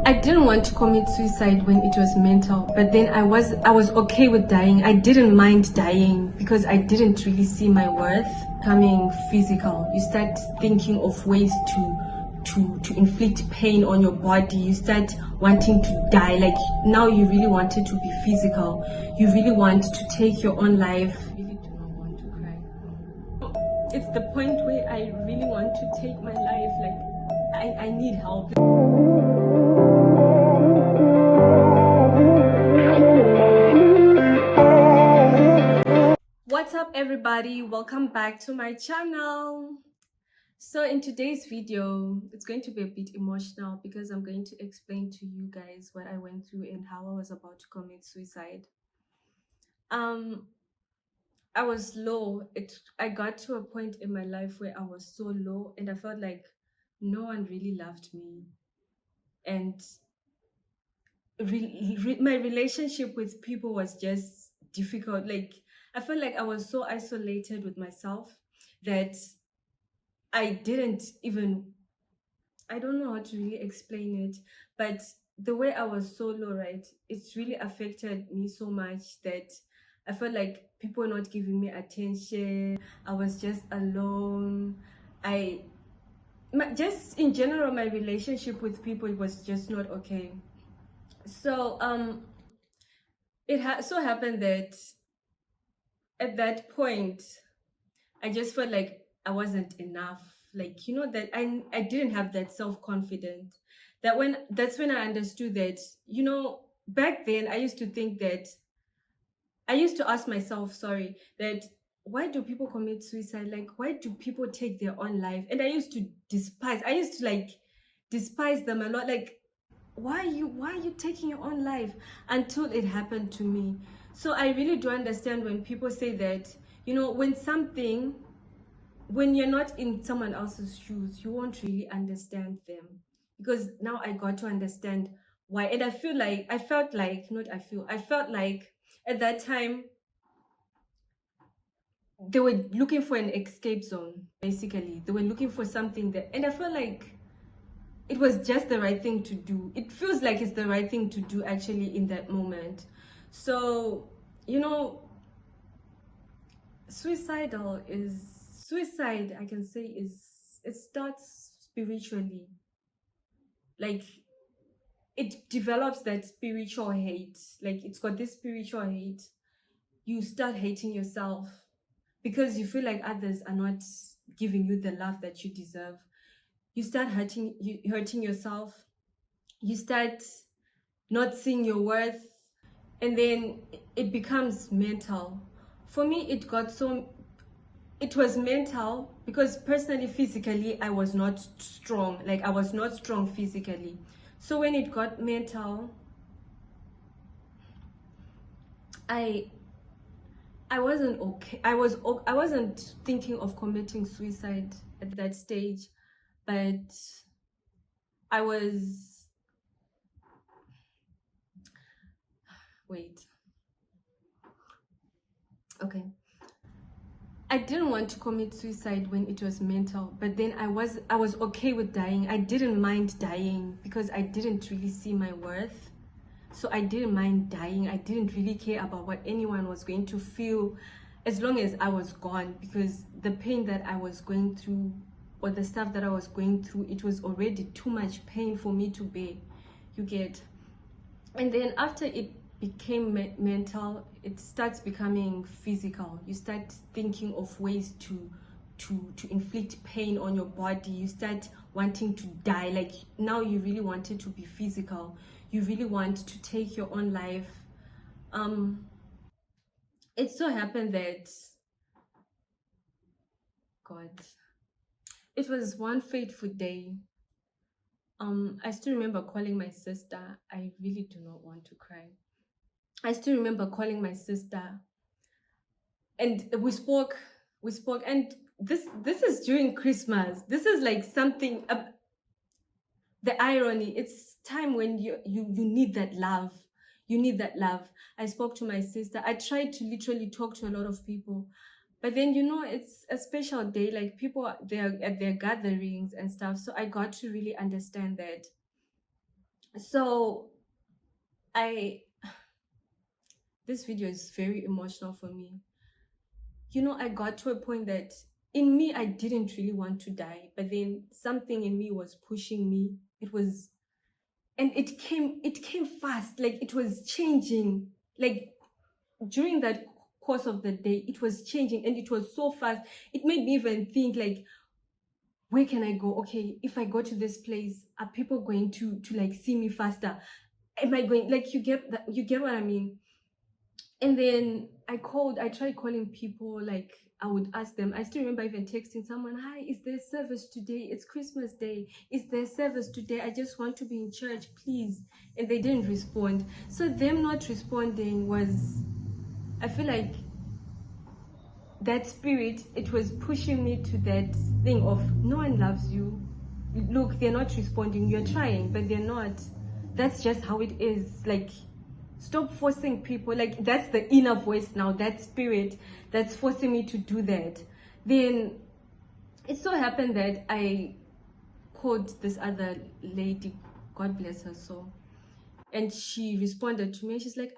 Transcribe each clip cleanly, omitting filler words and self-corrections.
I didn't want to commit suicide when it was mental, but then I was okay with dying. I didn't mind dying because I didn't really see my worth coming physical. You start thinking of ways to inflict pain on your body. You start wanting to die. Like now you really wanted to be physical. You really want to take your own life. I really do not want to cry. It's the point where I really want to take my life. Like I need help. What's up everybody, welcome back to my channel. So in today's video it's going to be a bit emotional because I'm going to explain to you guys what I went through and how I was about to commit suicide. I was low. I got to a point in my life where I was so low and I felt like no one really loved me, and my relationship with people was just difficult. Like I felt like I was so isolated with myself that I didn't even, I don't know how to really explain it, but the way I was so low, right, it's really affected me so much that I felt like people were not giving me attention. I was just alone. Just in general, my relationship with people was just not okay. So it so happened that at that point I just felt like I wasn't enough. Like, you know, that I didn't have that self-confidence. That's when I understood that, you know, back then I used to think that I used to ask myself, sorry, that why do people commit suicide? Like, why do people take their own life? And I used to despise them a lot. Like, why are you taking your own life? Until it happened to me. So I really do understand when people say that, you know, when you're not in someone else's shoes, you won't really understand them. Because now I got to understand why. And I felt like at that time they were looking for an escape zone. Basically, they were looking for something that, and I felt like it was just the right thing to do. It feels like it's the right thing to do actually in that moment. So, you know, suicide, I can say, it starts spiritually. Like it develops that spiritual hate. Like it's got this spiritual hate. You start hating yourself because you feel like others are not giving you the love that you deserve. You start hurting yourself. You start not seeing your worth, and then it becomes mental. For me, it was mental because personally, physically, I was not strong. Like I was not strong physically. So when it got mental, I wasn't okay. I wasn't thinking of committing suicide at that stage, but I was, wait. Okay. I didn't want to commit suicide when it was mental, but then I was okay with dying. I didn't mind dying because I didn't really see my worth. So I didn't mind dying. I didn't really care about what anyone was going to feel as long as I was gone, because the pain that I was going through, or the stuff that I was going through, it was already too much pain for me to bear. You get? And then after it became mental, it starts becoming physical. You start thinking of ways to inflict pain on your body. You start wanting to die. Like now you really wanted to be physical. You really want to take your own life. It so happened that, God, it was one fateful day. I still remember calling my sister. I really do not want to cry. I still remember calling my sister, and we spoke, and this is during Christmas. This is like something, the irony. It's time when you need that love. You need that love. I spoke to my sister. I tried to literally talk to a lot of people, but then, you know, it's a special day. Like people, they're at their gatherings and stuff. So I got to really understand that So this video is very emotional for me. I got to a point that in me, I didn't really want to die, but then something in me was pushing me. And it came fast, like it was changing. Like during that course of the day, it was changing and it was so fast. It made me even think like, where can I go? Okay, if I go to this place, are people going to like see me faster? Am I going, like, you get what I mean? And then I tried calling people, like I would ask them. I still remember even texting someone, hi, is there service today? It's Christmas Day. Is there service today? I just want to be in church, please. And they didn't respond. So them not responding was, I feel like that spirit, it was pushing me to that thing of no one loves you. Look, they're not responding. You're trying, but they're not. That's just how it is. Like, stop forcing people. Like, that's the inner voice now, that spirit that's forcing me to do that. Then it so happened that I called this other lady, God bless her soul, and she responded to me and she's like,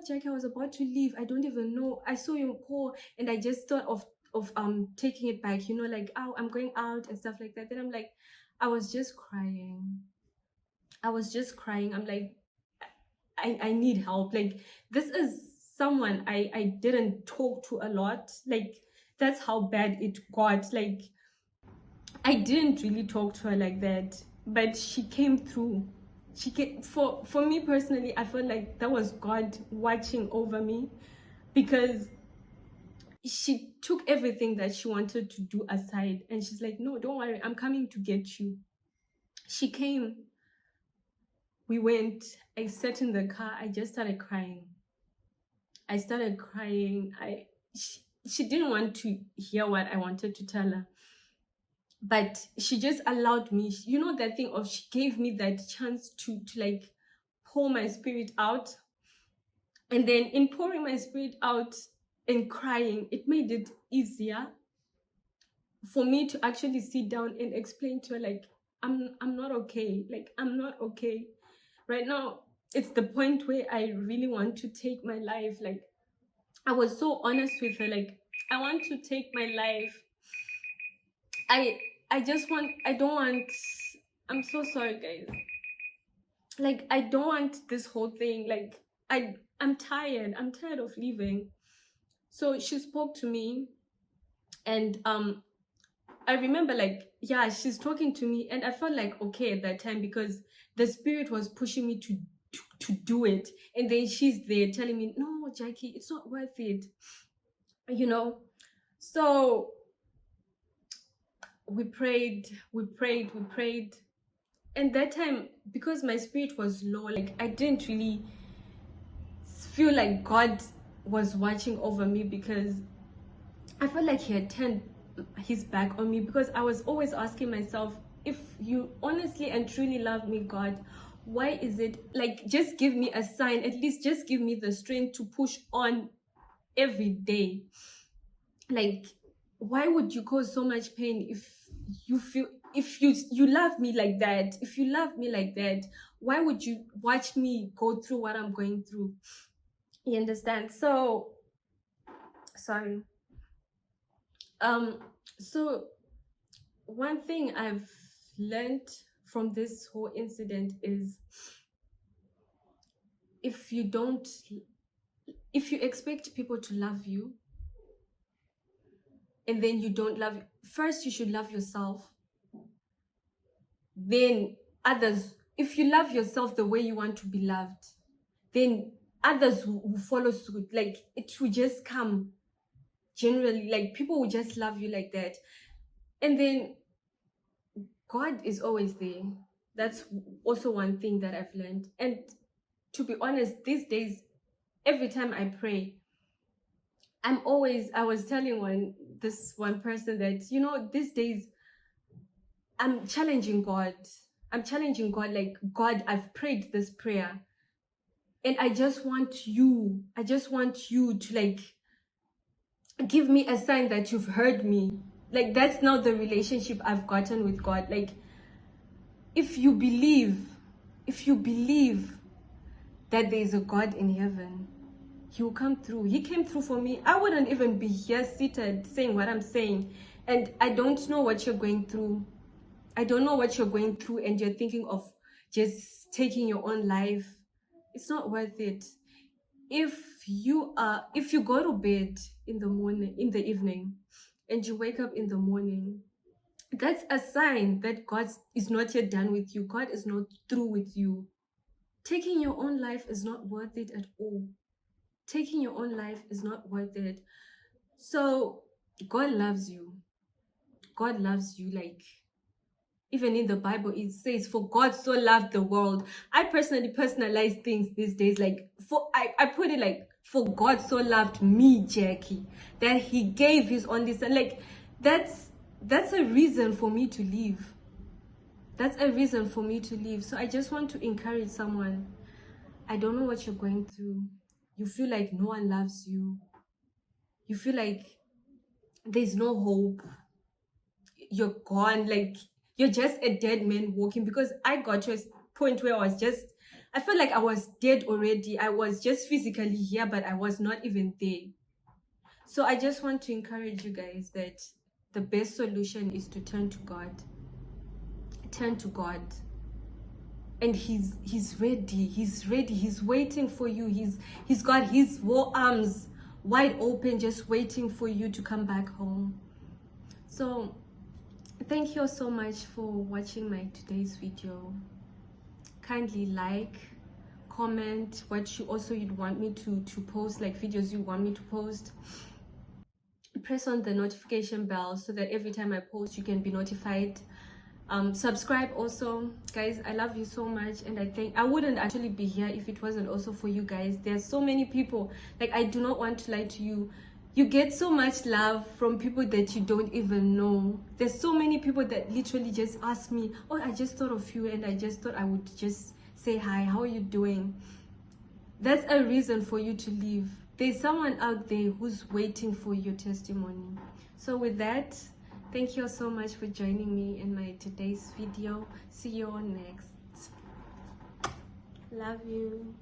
Jackie, I was about to leave. I don't even know. I saw your call and I just thought of taking it back, like, oh, I'm going out and stuff like that. Then I'm like, I was just crying. I'm like, I need help. Like, this is someone I didn't talk to a lot. Like, that's how bad it got. Like, I didn't really talk to her like that, but she came through. She came, for me personally, I felt like that was God watching over me, because she took everything that she wanted to do aside and she's like, no, don't worry, I'm coming to get you. She came, we went, I sat in the car, I just started crying. She didn't want to hear what I wanted to tell her, but she just allowed me, that thing of, she gave me that chance to like pour my spirit out. And then in pouring my spirit out and crying, it made it easier for me to actually sit down and explain to her, like, I'm not okay. Like, I'm not okay right now. It's the point where I really want to take my life. Like, I was so honest with her, like, I want to take my life. I don't want, I'm so sorry, guys. Like, I don't want this whole thing. Like, I'm tired of living. So she spoke to me, and I remember, like, yeah, she's talking to me, and I felt like okay at that time, because the spirit was pushing me to do it. And then she's there telling me, no, Jackie, it's not worth it, so we prayed. And that time, because my spirit was low, like, I didn't really feel like God was watching over me, because I felt like he had turned his back on me, because I was always asking myself, if you honestly and truly love me, God, why is it, like, just give me a sign, at least just give me the strength to push on every day. Like, why would you cause so much pain if you love me like that? If you love me like that, why would you watch me go through what I'm going through? You understand? So sorry. So one thing I've learned from this whole incident is, if you expect people to love you, and then you don't love, first you should love yourself, then others. If you love yourself the way you want to be loved, then others will follow suit. Like, it will just come generally, like, people will just love you like that. And then God is always there. That's also one thing that I've learned. And to be honest, these days, every time I pray, I was telling this one person that, these days, I'm challenging God. Like, God, I've prayed this prayer, and I just want you to, like, give me a sign that you've heard me. Like, that's not the relationship I've gotten with God. Like, if you believe, if you believe that there is a God in heaven, he will come through. He came through for me. I wouldn't even be here seated saying what I'm saying. And I don't know what you're going through. I don't know what you're going through, and you're thinking of just taking your own life. It's not worth it. If you go to bed in the evening, and you wake up in the morning, that's a sign that God is not yet done with you. God is not through with you. Taking your own life is not worth it at all. Taking your own life is not worth it. So God loves you. God loves you. Like, even in the Bible, it says, for God so loved the world. I personally personalize things these days. Like, I put it like, for God so loved me, Jackie, that he gave his only son. Like, that's a reason for me to live. That's a reason for me to live. So I just want to encourage someone. I don't know what you're going through. You feel like no one loves you. You feel like there's no hope. You're gone. Like, you're just a dead man walking. Because I got to a point where I felt like I was dead already. I was just physically here, but I was not even there. So I just want to encourage you guys that the best solution is to turn to God. Turn to God. And he's ready. He's ready. He's waiting for you. He's got his arms wide open, just waiting for you to come back home. So thank you so much for watching my today's video. Kindly like, comment what you'd want me to post, like videos you want me to post. Press on the notification bell so that every time I post you can be notified. Subscribe also, guys. I love you so much, and I think I wouldn't actually be here if it wasn't also for you guys. There's so many people, like, I do not want to lie to you. You get so much love from people that you don't even know. There's so many people that literally just ask me, oh, I just thought of you, and I just thought I would just say hi, how are you doing? That's a reason for you to leave. There's someone out there who's waiting for your testimony. So with that, thank you so much for joining me in my today's video. See you on next. Love you.